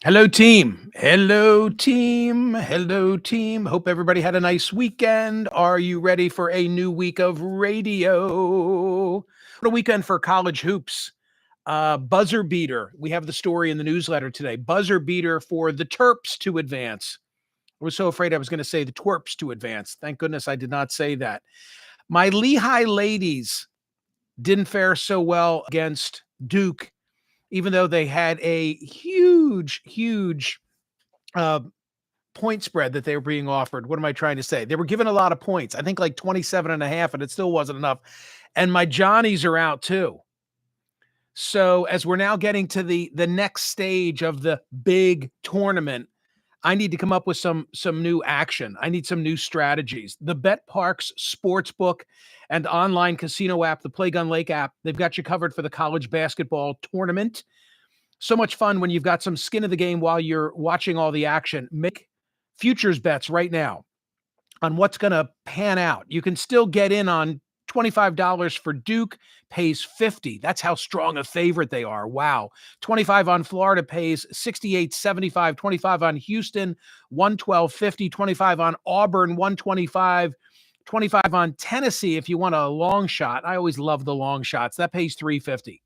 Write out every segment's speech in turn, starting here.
Hello, team. Hello, team. Hello, team. Hope everybody had a nice weekend. Are you ready for a new week of radio? What a weekend for college hoops. Buzzer beater. We have the story in the newsletter today. Buzzer beater for the Terps to advance. I was so afraid I was going to say the Twerps to advance. Thank goodness I did not say that. My Lehigh ladies didn't fare so well against Duke, even though they had a huge uh, point spread that they were being offered. What am I trying to say? They were given a lot of points. I think like 27 and a half, and it still wasn't enough. And my Johnnies are out too. So as we're now getting to the next stage of the big tournament, I need to come up with some new action. I need some new strategies. The Bet Parks Sportsbook and online casino app, the Play Gun Lake app, they've got you covered for the college basketball tournament. So much fun when you've got some skin in the game while you're watching all the action. Make futures bets right now on what's going to pan out. You can still get in on $25 for Duke, pays 50. That's how strong a favorite they are. Wow. 25 on Florida pays 68.75, 25 on Houston, 112.50, 25 on Auburn, 125, 25 on Tennessee if you want a long shot. I always love the long shots. That pays 350.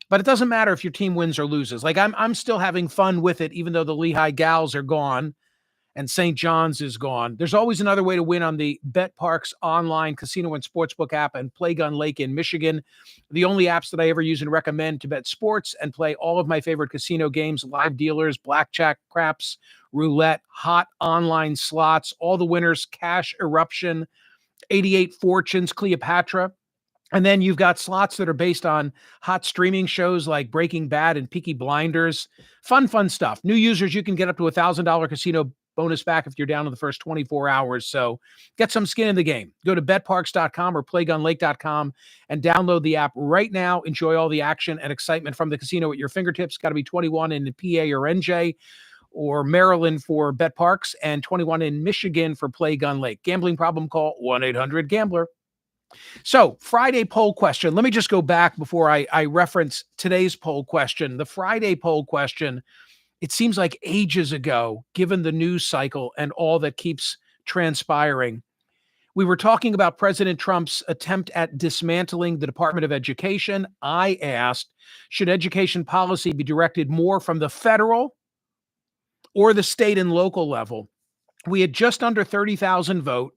But it doesn't matter if your team wins or loses. Like I'm still having fun with it, even though the Lehigh gals are gone and St. John's is gone. There's always another way to win on the Bet Parks online casino and sportsbook app and Play Gun Lake in Michigan. The only apps that I ever use and recommend to bet sports and play all of my favorite casino games, live dealers, blackjack, craps, roulette, hot online slots, all the winners, cash eruption, 88 fortunes, Cleopatra. And then you've got slots that are based on hot streaming shows like Breaking Bad and Peaky Blinders. Fun stuff. New users, you can get up to $1,000 casino bonus back if you're down in the first 24 hours. So get some skin in the game. Go to betparks.com or playgunlake.com and download the app right now. Enjoy all the action and excitement from the casino at your fingertips. Got to be 21 in PA or NJ or Maryland for Bet Parks and 21 in Michigan for Play Gun Lake. Gambling problem, call 1-800-GAMBLER. So Friday poll question. Let me just go back before I reference today's poll question. The Friday poll question, it seems like ages ago, given the news cycle and all that keeps transpiring. We were talking about President Trump's attempt at dismantling the Department of Education. I asked, should education policy be directed more from the federal or the state and local level? We had just under 30,000 vote,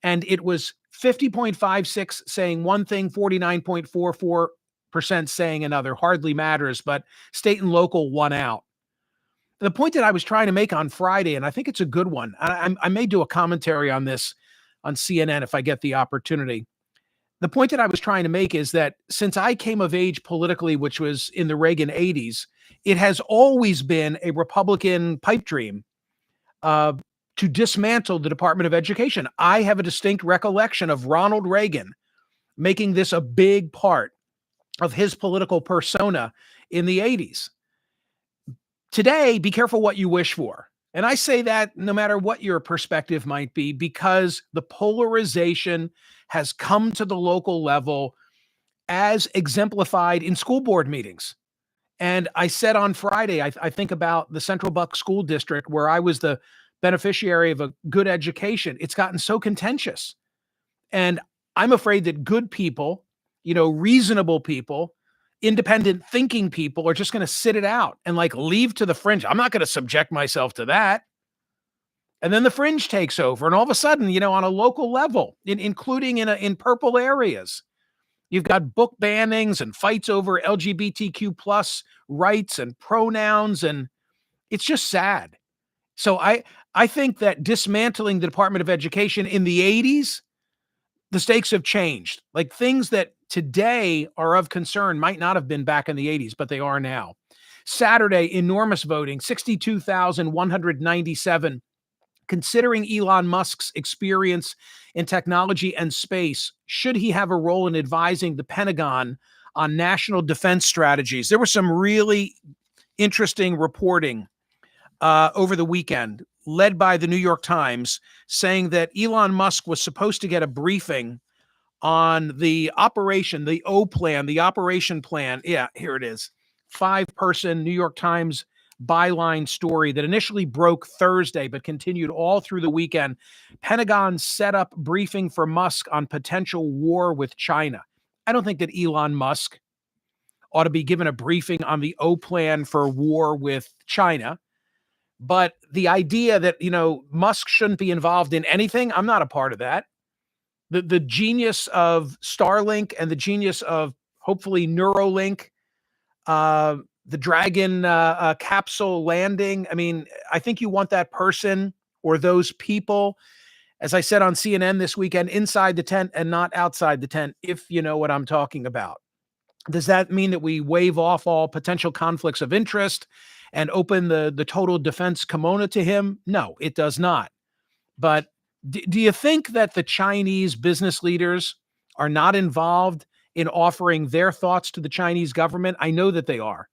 and it was 50.56 saying one thing, 49.44% saying another. Hardly matters, but state and local won out. The point that I was trying to make on Friday, and I think it's a good one, I may do a commentary on this on CNN if I get the opportunity. The point that I was trying to make is that since I came of age politically, which was in the Reagan 80s, it has always been a Republican pipe dream to dismantle the Department of Education. I have a distinct recollection of Ronald Reagan making this a big part of his political persona in the 80s. Today, be careful what you wish for. And I say that no matter what your perspective might be, because the polarization has come to the local level as exemplified in school board meetings. And I said on Friday, I think about the Central Buck School District where I was the beneficiary of a good education. It's gotten so contentious. And I'm afraid that good people, reasonable people, independent thinking people are just going to sit it out and leave to the fringe. I'm not going to subject myself to that. And then the fringe takes over. And all of a sudden, on a local level, including in purple areas, you've got book bannings and fights over LGBTQ plus rights and pronouns. And it's just sad. So I think that dismantling the Department of Education in the 80s, the stakes have changed. Like things that today are of concern might not have been back in the 80s, but they are now. Saturday, enormous voting, 62,197. Considering Elon Musk's experience in technology and space, should he have a role in advising the Pentagon on national defense strategies? There was some really interesting reporting over the weekend, led by the New York Times, saying that Elon Musk was supposed to get a briefing on the operation, the O plan, the operation plan. Yeah, here it is. 5-person New York Times byline story that initially broke Thursday but continued all through the weekend. Pentagon set up briefing for Musk on potential war with China. I don't think that Elon Musk ought to be given a briefing on the O plan for war with China. But the idea that, Musk shouldn't be involved in anything, I'm not a part of that. The genius of Starlink and the genius of hopefully Neuralink, the Dragon capsule landing. I mean, I think you want that person or those people, as I said on CNN this weekend, inside the tent and not outside the tent, if you know what I'm talking about. Does that mean that we waive off all potential conflicts of interest and open the total defense kimono to him? No, it does not. But do you think that the Chinese business leaders are not involved in offering their thoughts to the Chinese government? I know that they are.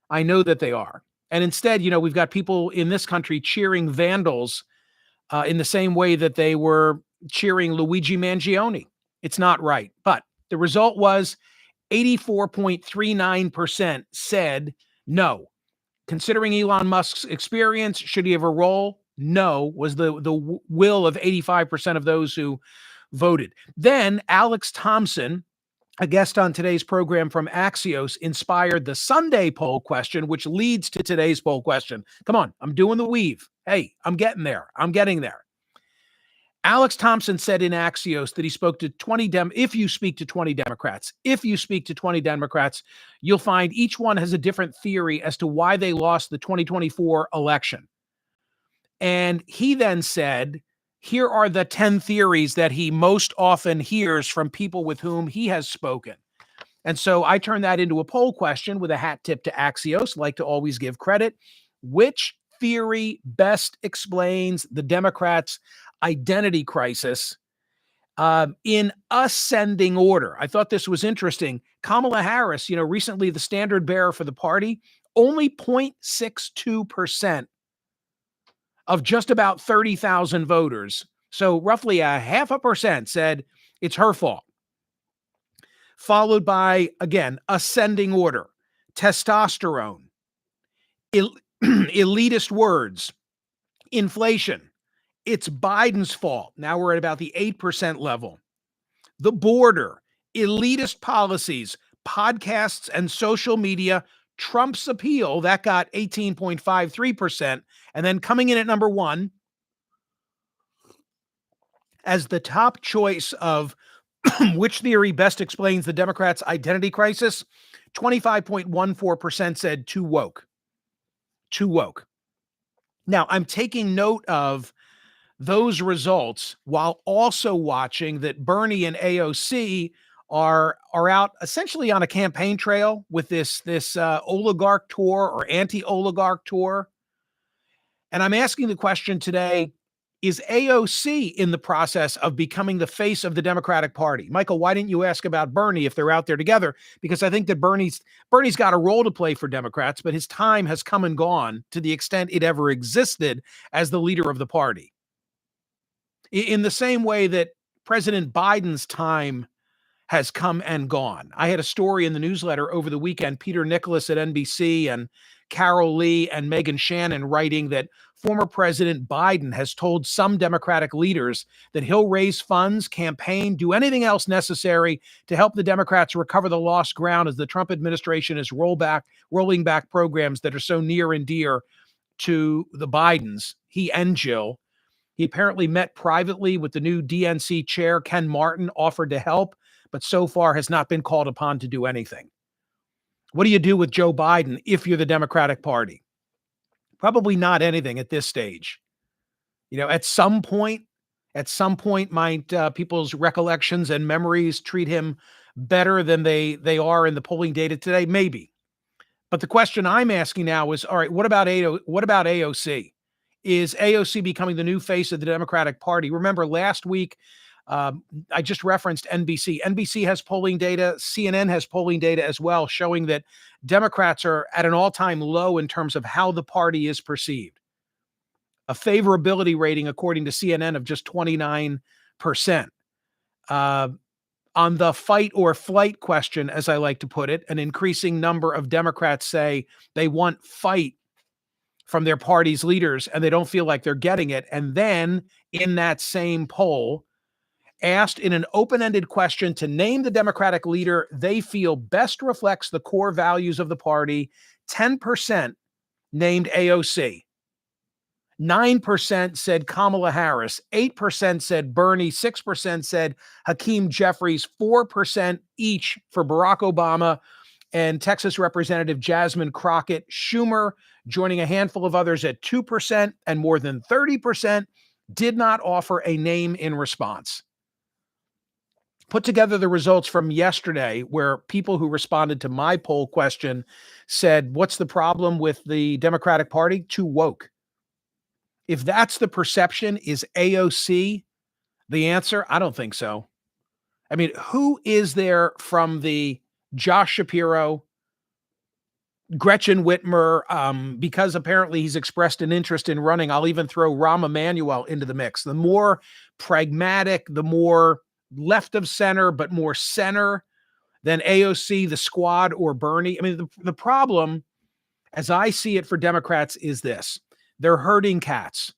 I know that they are. And instead, we've got people in this country cheering vandals in the same way that they were cheering Luigi Mangione. It's not right. But the result was 84.39% said no. Considering Elon Musk's experience, should he have a role? No, was the will of 85% of those who voted. Then Alex Thompson, a guest on today's program from Axios, inspired the Sunday poll question, which leads to today's poll question. Come on, I'm doing the weave. Hey, I'm getting there. I'm getting there. Alex Thompson said in Axios that he spoke to 20 if you speak to 20 Democrats, you'll find each one has a different theory as to why they lost the 2024 election. And he then said, here are the 10 theories that he most often hears from people with whom he has spoken. And so I turned that into a poll question with a hat tip to Axios, like to always give credit. Which theory best explains the Democrats' identity crisis in ascending order? I thought this was interesting. Kamala Harris, recently the standard bearer for the party, only 0.62% of just about 30,000 voters. So roughly a 0.5% said it's her fault. Followed by, again, ascending order, testosterone, elitist words, inflation. It's Biden's fault. Now we're at about the 8% level. The border, elitist policies, podcasts and social media, Trump's appeal, that got 18.53%. And then coming in at number one as the top choice of which theory best explains the Democrats' identity crisis, 25.14% said too woke. Too woke. Now, I'm taking note of those results while also watching that Bernie and AOC are out essentially on a campaign trail with this oligarch tour or anti-oligarch tour. And I'm asking the question today, is AOC in the process of becoming the face of the Democratic Party? Michael, why didn't you ask about Bernie if they're out there together? Because I think that Bernie's got a role to play for Democrats, but his time has come and gone to the extent it ever existed as the leader of the party. In the same way that President Biden's time has come and gone. I had a story in the newsletter over the weekend, Peter Nicholas at NBC and Carol Lee and Megan Shannon writing that former President Biden has told some Democratic leaders that he'll raise funds, campaign, do anything else necessary to help the Democrats recover the lost ground as the Trump administration is rolling back programs that are so near and dear to the Bidens, he and Jill. He apparently met privately with the new DNC chair, Ken Martin, offered to help, but so far has not been called upon to do anything. What do you do with Joe Biden if you're the Democratic Party? Probably not anything at this stage. At some point might people's recollections and memories treat him better than they are in the polling data today? Maybe. But the question I'm asking now is, all right, what about AOC? Is AOC becoming the new face of the Democratic Party? Remember last week, I just referenced NBC. NBC has polling data. CNN has polling data as well, showing that Democrats are at an all-time low in terms of how the party is perceived. A favorability rating, according to CNN, of just 29%. On the fight or flight question, as I like to put it, an increasing number of Democrats say they want fight from their party's leaders, and they don't feel like they're getting it. And then in that same poll, asked in an open-ended question to name the Democratic leader they feel best reflects the core values of the party, 10% named AOC. 9% said Kamala Harris, 8% said Bernie, 6% said Hakeem Jeffries, 4% each for Barack Obama and Texas Representative Jasmine Crockett. Schumer joining a handful of others at 2%, and more than 30% did not offer a name in response. Put together the results from yesterday, where people who responded to my poll question said, what's the problem with the Democratic Party? Too woke. If that's the perception, is AOC the answer? I don't think so. I mean, who is there from the Josh Shapiro, Gretchen Whitmer, because apparently he's expressed an interest in running, I'll even throw Rahm Emanuel into the mix. The more pragmatic, the more left of center, but more center than AOC, the squad, or Bernie. I mean, the problem, as I see it for Democrats, is this. They're herding cats.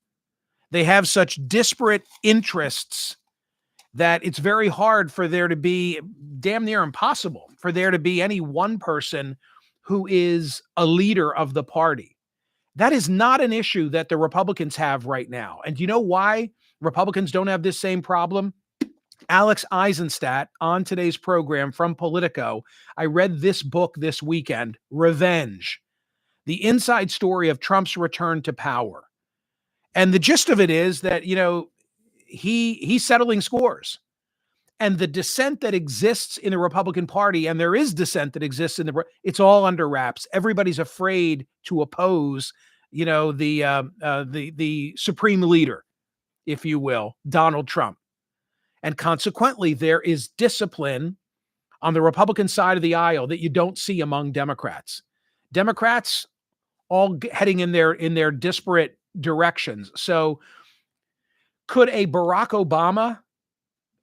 They have such disparate interests that it's very hard for there to be, damn near impossible, for there to be any one person who is a leader of the party. That is not an issue that the Republicans have right now. And do you know why Republicans don't have this same problem? Alex Eisenstadt on today's program from Politico. I read this book this weekend, Revenge, the inside story of Trump's return to power. And the gist of it is that, he's settling scores. And the dissent that exists in the Republican Party, and there is dissent that exists it's all under wraps. Everybody's afraid to oppose, the supreme leader, if you will, Donald Trump. And consequently, there is discipline on the Republican side of the aisle that you don't see among Democrats. Democrats all heading in their disparate directions. So could a Barack Obama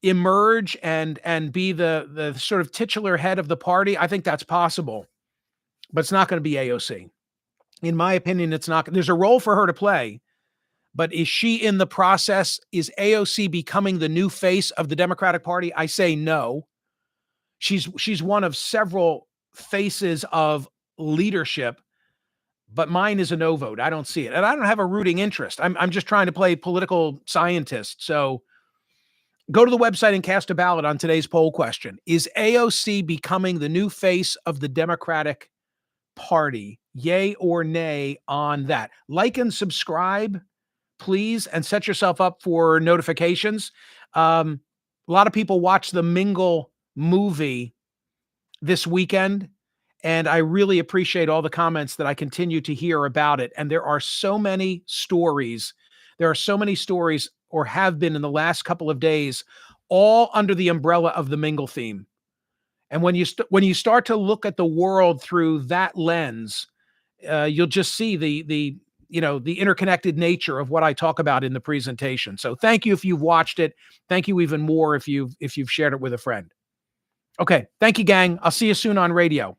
emerge and be the sort of titular head of the party? I think that's possible, but it's not going to be AOC. In my opinion, it's not. There's a role for her to play, but is she in the process? Is AOC becoming the new face of the Democratic Party? I say no. She's one of several faces of leadership, but mine is a no vote. I don't see it. And I don't have a rooting interest. I'm just trying to play political scientist. So go to the website and cast a ballot on today's poll question. Is AOC becoming the new face of the Democratic Party? Yay or nay on that? Like and subscribe, please, and set yourself up for notifications. A lot of people watch the Mingle movie this weekend, and I really appreciate all the comments that I continue to hear about it. And there are so many stories. There are so many stories, or have been in the last couple of days, all under the umbrella of the Mingle theme. And when you start to look at the world through that lens, you'll just see the interconnected nature of what I talk about in the presentation. So thank you if you've watched it. Thank you even more if you've shared it with a friend. Okay, thank you, gang. I'll see you soon on radio.